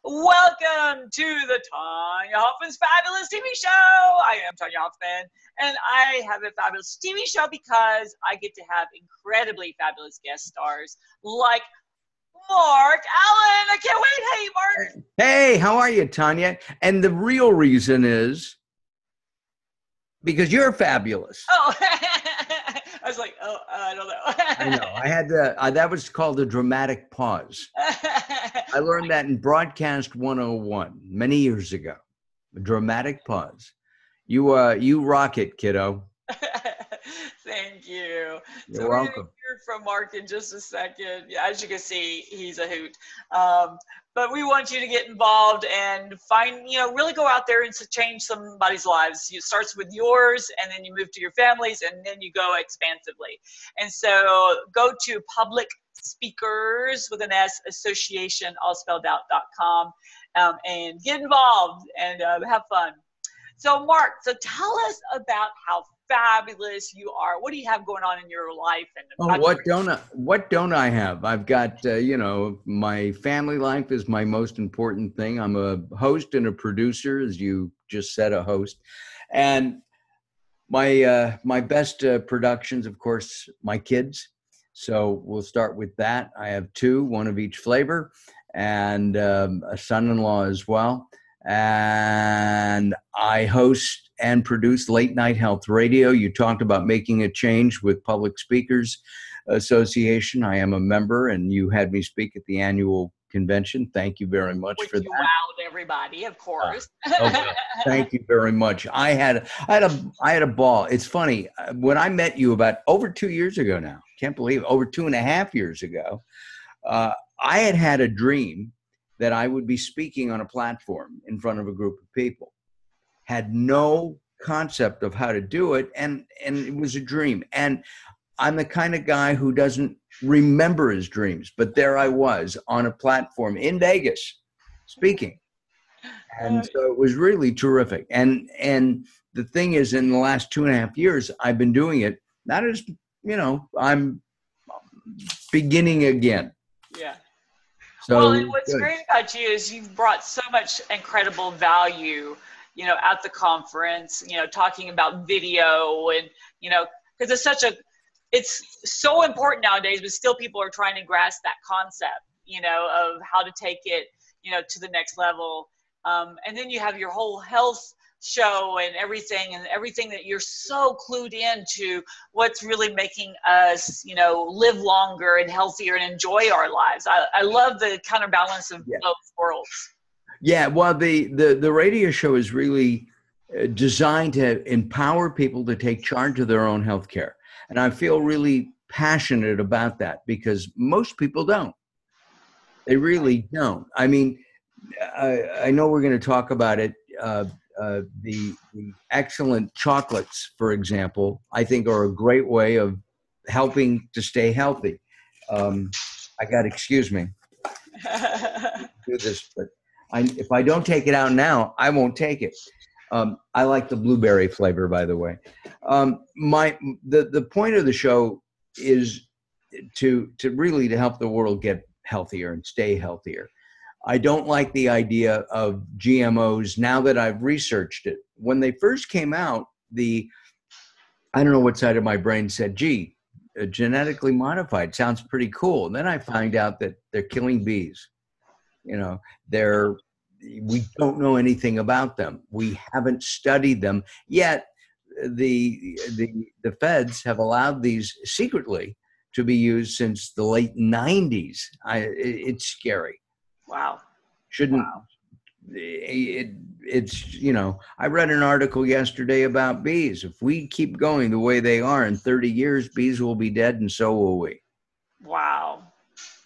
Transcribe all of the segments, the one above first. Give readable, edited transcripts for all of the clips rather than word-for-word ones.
Welcome to the Tonya Hofmann's Fabulous TV Show. I am Tonya Hofmann, and I have a fabulous TV show because I get to have incredibly fabulous guest stars like Mark Alyn. I can't wait. Hey, Mark. Hey, how are you, Tonya? And the real reason is because you're fabulous. Oh, I was like, I don't know. I know. I had to, that was called a dramatic pause. I learned that in Broadcast 101 many years ago. A dramatic pause. You rock it, kiddo. Thank you. You're welcome. We're going to hear from Mark in just a second. Yeah, as you can see, he's a hoot. But we want you to get involved and find, really go out there and change somebody's lives. It starts with yours, and then you move to your families, and then you go expansively. And so go to Public Speakers with an S Association, all spelled out.com, and get involved and have fun. So Mark, tell us about how fabulous you are. What do you have going on in your life? And what don't I have? I've got, my family life is my most important thing. I'm a host and a producer, as you just said, a host. And my best productions, of course, my kids. So we'll start with that. I have two, one of each flavor, and a son-in-law as well. And I host and produce Late Night Health Radio. You talked about making a change with Public Speakers Association. I am a member, and you had me speak at the annual convention. Thank you very much for that. Wowed everybody, of course. Okay. Thank you very much. I had a ball. It's funny, when I met you about over 2 years ago now, can't believe it, over 2.5 years ago, I had a dream that I would be speaking on a platform in front of a group of people. Had no concept of how to do it, and it was a dream. And I'm the kind of guy who doesn't remember his dreams, but there I was on a platform in Vegas speaking. And so it was really terrific. And the thing is, in the last 2.5 years, I've been doing it. That is, I'm beginning again. Yeah. So, well, and what's great about you is you've brought so much incredible value, at the conference, talking about video and, because it's so important nowadays, but still people are trying to grasp that concept, of how to take it, to the next level. And then you have your whole health show and everything that you're so clued into what's really making us, live longer and healthier and enjoy our lives. I love the counterbalance of both worlds. Yeah, well, the radio show is really designed to empower people to take charge of their own health care. And I feel really passionate about that because most people don't. They really don't. I mean, I know we're going to talk about it. The excellent chocolates, for example, I think are a great way of helping to stay healthy. Excuse me, do this, but if I don't take it out now, I won't take it. I like the blueberry flavor, by the way. The point of the show is to really help the world get healthier and stay healthier. I don't like the idea of GMOs now that I've researched it. When they first came out, I don't know what side of my brain said, gee, genetically modified sounds pretty cool. And then I find out that they're killing bees. We don't know anything about them. We haven't studied them yet. The feds have allowed these secretly to be used since the late 90s. It's scary. Wow. Shouldn't. Wow. It's I read an article yesterday about bees. If we keep going the way they are, in 30 years, bees will be dead, and so will we. Wow.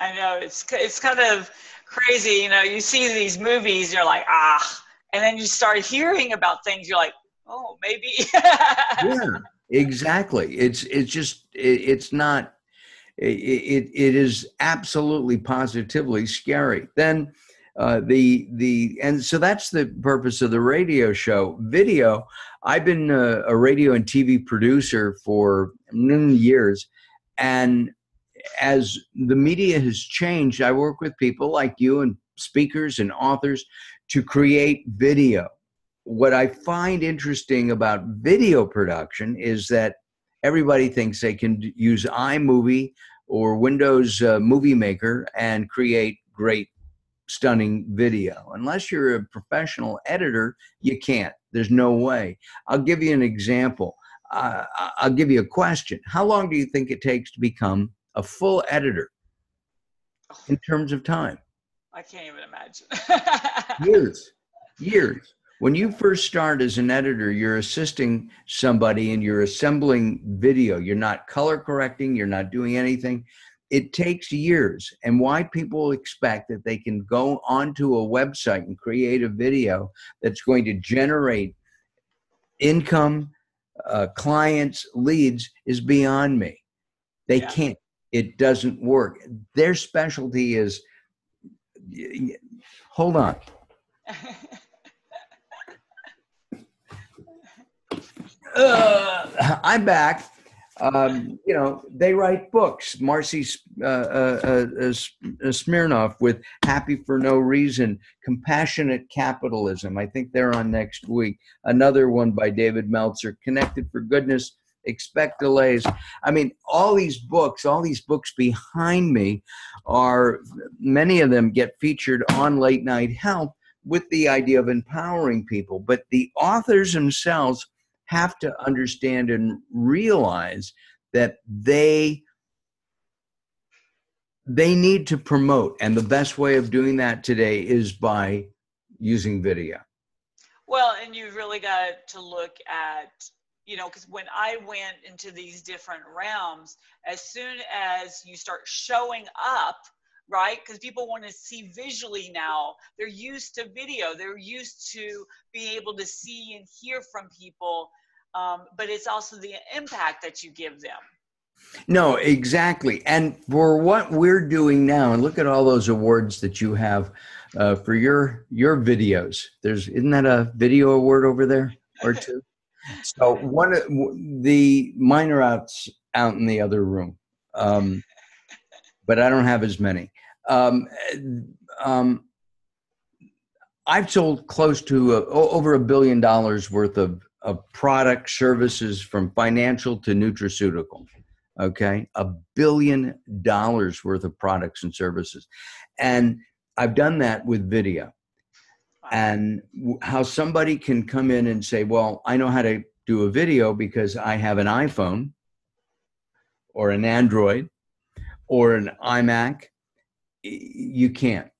I know, it's kind of crazy. You see these movies, you're like, and then you start hearing about things, you're like, oh, maybe. Yeah, exactly. It is absolutely positively scary. Then and so that's the purpose of the radio show. Video, I've been a radio and TV producer for years, and as the media has changed, I work with people like you and speakers and authors to create video. What I find interesting about video production is that everybody thinks they can use iMovie or Windows Movie Maker and create great, stunning video. Unless you're a professional editor, you can't. There's no way. I'll give you an example. I'll give you a question. How long do you think it takes to become a full editor in terms of time? I can't even imagine. Years. When you first start as an editor, you're assisting somebody and you're assembling video. You're not color correcting. You're not doing anything. It takes years. And why people expect that they can go onto a website and create a video that's going to generate income, clients, leads is beyond me. They can't. It doesn't work. Their specialty is, hold on. I'm back. They write books. Marcy Smirnoff with Happy for No Reason, Compassionate Capitalism. I think they're on next week. Another one by David Meltzer, Connected for Goodness, Expect Delays. I mean, all these books behind me are, many of them get featured on Late Night Health with the idea of empowering people. But the authors themselves have to understand and realize that they need to promote. And the best way of doing that today is by using video. Well, and you really got to look at, because when I went into these different realms, as soon as you start showing up, right? Because people want to see visually now. They're used to video. They're used to being able to see and hear from people. But it's also the impact that you give them. No, exactly. And for what we're doing now, and look at all those awards that you have for your videos. Isn't that a video award over there or two? So one of mine are out in the other room, but I don't have as many. I've sold close to over $1 billion worth of product services, from financial to nutraceutical. Okay, $1 billion worth of products and services, and I've done that with video. And how somebody can come in and say, well, I know how to do a video because I have an iPhone or an Android or an iMac. You can't.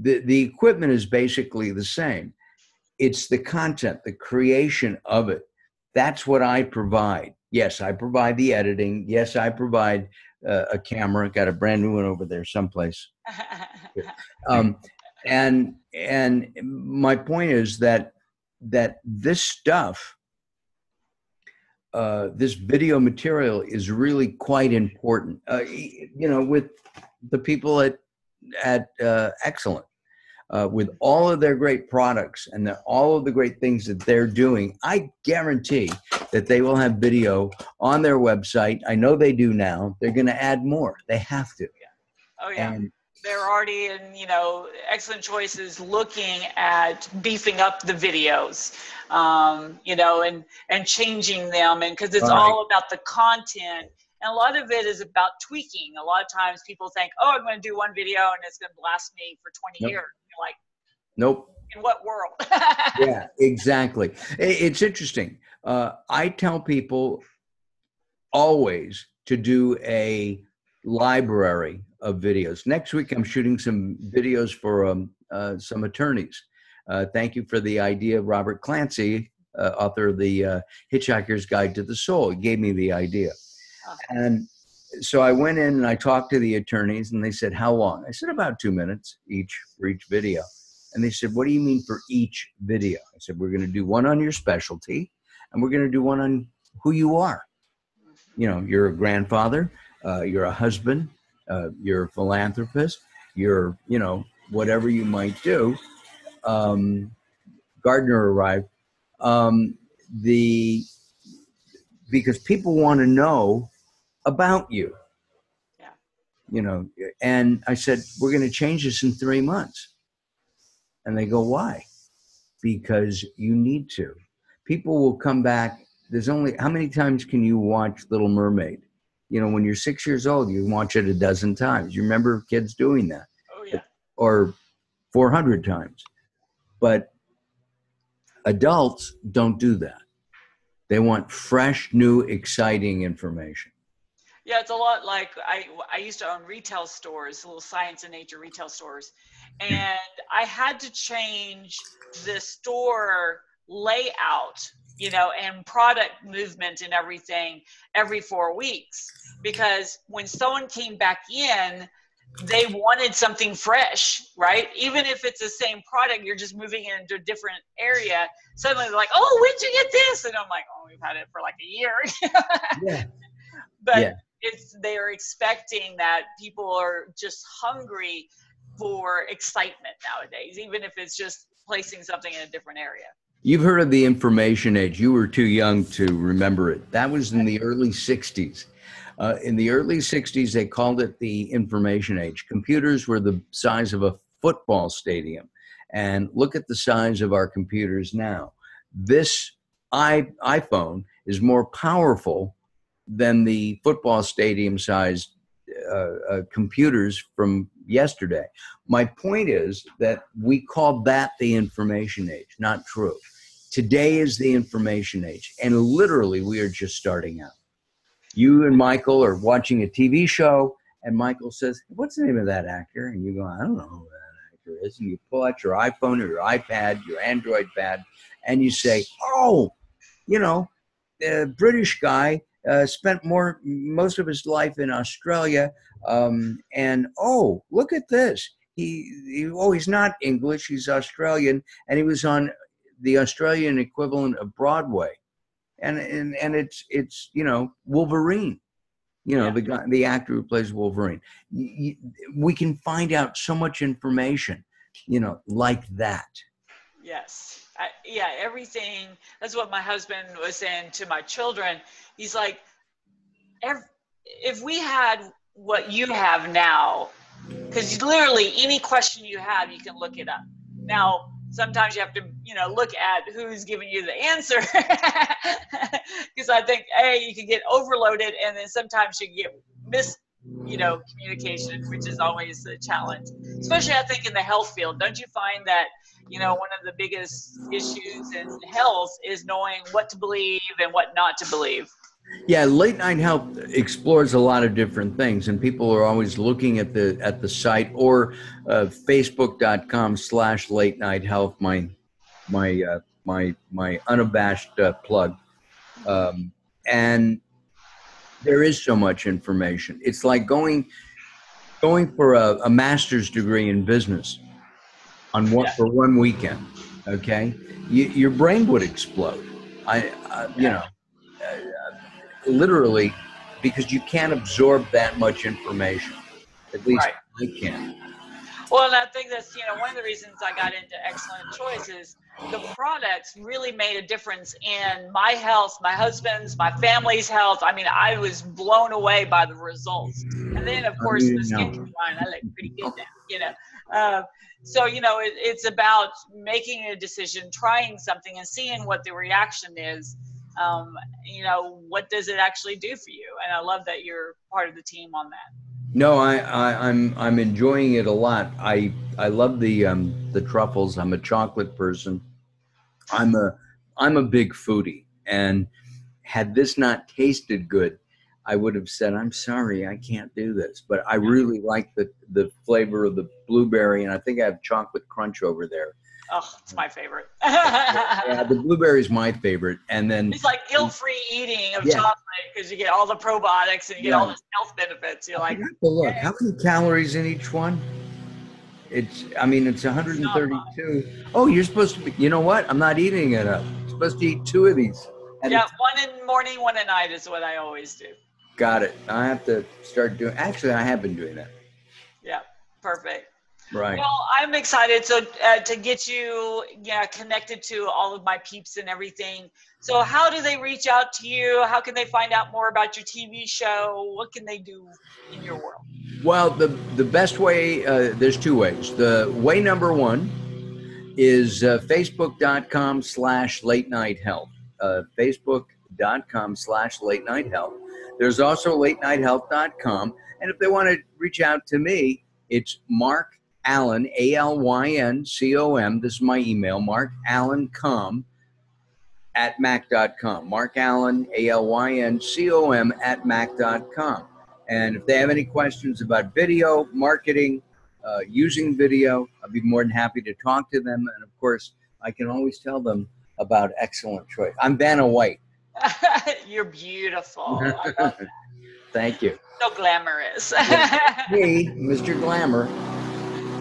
The equipment is basically the same. It's the content, the creation of it. That's what I provide. Yes, I provide the editing. Yes, I provide a camera. Got a brand new one over there someplace. And my point is that this stuff, this video material is really quite important. With the people at Excellent, with all of their great products and all of the great things that they're doing, I guarantee that they will have video on their website. I know they do now. They're going to add more. They have to. Oh yeah. And they're already in, Excellent Choices looking at beefing up the videos, and changing them. And because it's all about the content. And a lot of it is about tweaking. A lot of times people think, oh, I'm going to do one video and it's going to last me for 20 years. You're like, nope. In what world? Yeah, exactly. It's interesting. I tell people always to do a library of videos. Next week, I'm shooting some videos for some attorneys. Thank you for the idea, Robert Clancy, author of the Hitchhiker's Guide to the Soul. He gave me the idea. And so I went in and I talked to the attorneys, and they said, how long? I said, about 2 minutes for each video. And they said, what do you mean for each video? I said, we're going to do one on your specialty, and we're going to do one on who you are. You're a grandfather, you're a husband, you're a philanthropist, you're, whatever you might do. Gardner arrived. Because people want to know about you. Yeah. you know, and I said, we're going to change this in 3 months. And they go, why? Because you need to. People will come back. There's only, how many times can you watch Little Mermaid? You know, when you're 6 years old, you watch it a dozen times. You remember kids doing that? Oh yeah. Or 400 times. But adults don't do that. They want fresh, new, exciting information. Yeah, it's a lot like I used to own retail stores, little science and nature retail stores, and I had to change the store layout, you know, and product movement and everything every 4 weeks, because when someone came back in, they wanted something fresh, right? Even if it's the same product, you're just moving it into a different area. Suddenly they're like, "Oh, where'd you get this?" And I'm like, "Oh, we've had it for like a year." Yeah. But Yeah. they are expecting that people are just hungry for excitement nowadays, even if it's just placing something in a different area. You've heard of the information age. You were too young to remember it. That was in the early 60s. In the early 60s, they called it the information age. Computers were the size of a football stadium. And look at the size of our computers now. This iPhone is more powerful than the football stadium sized computers from yesterday. My point is that we call that the information age. Not true. Today is the information age. And literally, we are just starting out. You and Michael are watching a TV show, and Michael says, "What's the name of that actor?" And you go, "I don't know who that actor is." And you pull out your iPhone or your iPad, your Android pad, and you say, "Oh, you know, the British guy spent most of his life in Australia, and oh, look at this. He's not English. He's Australian, and he was on the Australian equivalent of Broadway, and it's you know, Wolverine. You know, Yeah. the actor who plays Wolverine. We can find out so much information, you know, like that." Yes. Yeah, everything. That's what my husband was saying to my children. He's like, if we had what you have now, because literally any question you have, you can look it up. Now, sometimes you have to, you know, look at who's giving you the answer, because I think you can get overloaded, and then sometimes you get communication, which is always a challenge, especially I think in the health field. Don't you find that, you know, one of the biggest issues in health is knowing what to believe and what not to believe? Yeah, late night health explores a lot of different things, and people are always looking at the site or facebook.com/late night health. My unabashed plug, and there is so much information. It's like going for a master's degree in business Yeah. for one weekend. Okay, your brain would explode. You know. Literally, because you can't absorb that much information. At least Right. I can. Well, and I think that's, you know, one of the reasons I got into Excellent Choice is the products really made a difference in my health, my husband's, my family's health. I mean, I was blown away by the results. And then, of course, the skincare line, I look pretty good now, you know. So, you know, it's about making a decision, trying something, and seeing what the reaction is. You know, what does it actually do for you? And I love that you're part of the team on that. No, I'm enjoying it a lot. I love the truffles. I'm a chocolate person. I'm a big foodie, and had this not tasted good, I would have said, "I'm sorry, I can't do this." But I really like the flavor of the blueberry, and I think I have chocolate crunch over there. Oh, it's my favorite. Yeah, the blueberry is my favorite, and then It's like guilt-free eating of yeah, chocolate, because you get all the probiotics and you get all right. the health benefits. You're I like, have to look. hey, How many calories in each one? I mean, it's it's not much. 132. Oh, you're supposed to be, you know what? I'm not eating it up. You're supposed to eat 2 of these at a Yeah, time. one in the morning, one at night is what I always do. Got it. I have to start doing, actually, I have been doing that. Yeah, perfect. Right. Well, I'm excited to get you, connected to all of my peeps and everything. So how do they reach out to you? How can they find out more about your TV show? What can they do in your world? Well, the best way, there's two ways. The way number one is facebook.com/late night health. Facebook.com/late night health. There's also latenighthealth.com. And if they want to reach out to me, it's Mark Alyn, ALYNCOM. This is my email, Mark Alyn com at mac.com. Mark Alyn, ALYNCOM at mac.com. And if they have any questions about video, marketing, using video, I'll be more than happy to talk to them. And of course, I can always tell them about Excellent Choice. I'm Vanna White. You're beautiful. I love that. Thank you. So glamorous. Me, Mr. Glamour.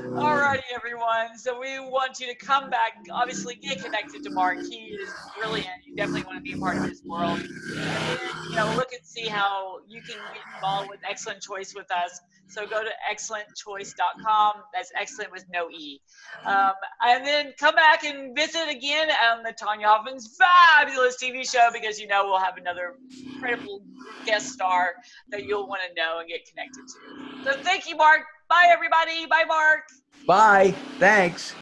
Alrighty, everyone. So we want you to come back. Obviously, get connected to Mark. He is brilliant. You definitely want to be a part of his world. And then, look and see how you can get involved with Excellent Choice with us. So go to excellentchoice.com. That's excellent with no E. And then come back and visit again on the Tonya Hofmann's fabulous TV show, because we'll have another incredible guest star that you'll want to know and get connected to. So thank you, Mark. Bye, everybody. Bye, Mark. Bye. Thanks.